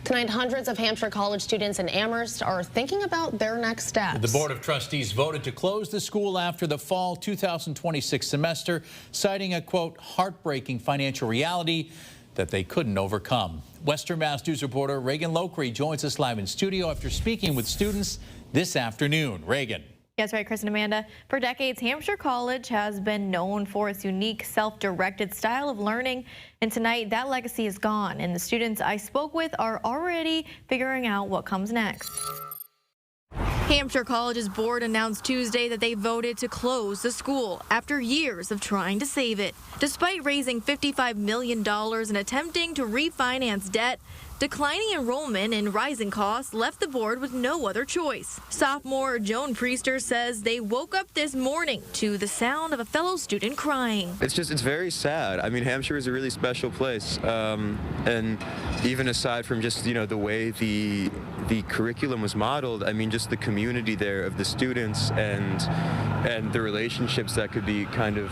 Tonight, hundreds of Hampshire College students in Amherst are thinking about their next steps. The Board of Trustees voted to close the school after the fall 2026 semester, citing a, quote, heartbreaking financial reality that they couldn't overcome. Western Mass News reporter Reagan Lockery joins us live in studio after speaking with students this afternoon. Reagan. That's right, Chris and Amanda. For decades, Hampshire College has been known for its unique self-directed style of learning. And tonight, that legacy is gone. And the students I spoke with are already figuring out what comes next. Hampshire College's board announced Tuesday that they voted to close the school after years of trying to save it. Despite raising $55 million and attempting to refinance debt, declining enrollment and rising costs left the board with no other choice. Sophomore Joan Priester says they woke up this morning to the sound of a fellow student crying. It's very sad. I mean, Hampshire is a really special place. And even aside from just, the way the curriculum was modeled, I mean, just the community there of the students and the relationships that could be kind of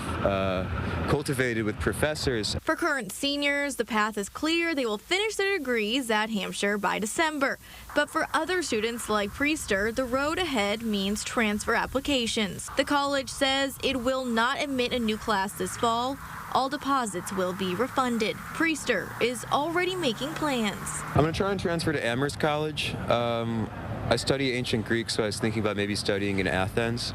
cultivated with professors. For current seniors, the path is clear. They will finish their degrees at Hampshire by December. But for other students like Priester, the road ahead means transfer applications. The college says it will not admit a new class this fall. All deposits will be refunded. Priester is already making plans. I'm going to try and transfer to Amherst College. I study ancient Greek, so I was thinking about maybe studying in Athens.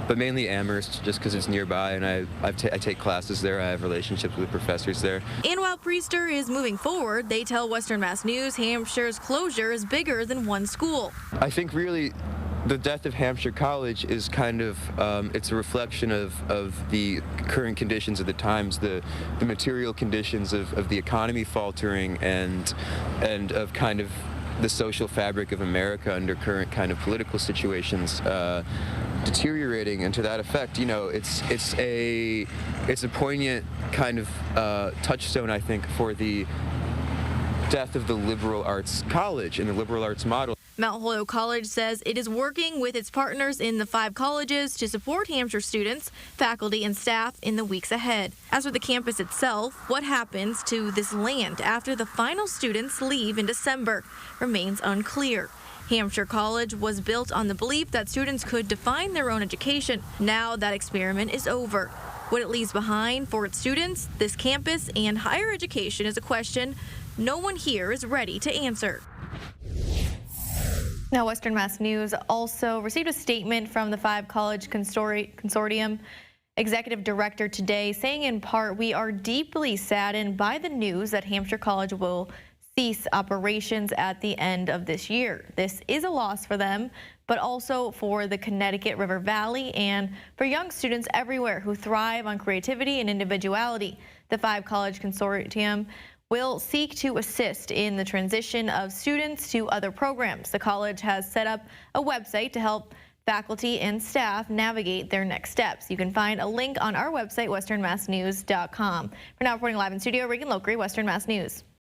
But mainly Amherst, just because it's nearby, and I take classes there. I have relationships with professors there. And while Priester is moving forward, they tell Western Mass News Hampshire's closure is bigger than one school. I think really the death of Hampshire College is kind of, it's a reflection of the current conditions of the times, the material conditions of the economy faltering and of kind of the social fabric of America under current kind of political situations deteriorating. And to that effect, it's a poignant kind of touchstone, I think, for the death of the liberal arts college and the liberal arts model. Mount Holyoke College says it is working with its partners in the 5 colleges to support Hampshire students, faculty, and staff in the weeks ahead. As for the campus itself, what happens to this land after the final students leave in December remains unclear. Hampshire College was built on the belief that students could define their own education. Now that experiment is over. What it leaves behind for its students, this campus, and higher education is a question no one here is ready to answer. Now, Western Mass News also received a statement from the 5 College Consortium executive director today, saying in part, "We are deeply saddened by the news that Hampshire College will cease operations at the end of this year. This is a loss for them, but also for the Connecticut River Valley and for young students everywhere who thrive on creativity and individuality." The 5 College Consortium will seek to assist in the transition of students to other programs. The college has set up a website to help faculty and staff navigate their next steps. You can find a link on our website, westernmassnews.com. For now, reporting live in studio, Reagan Lockery, Western Mass News.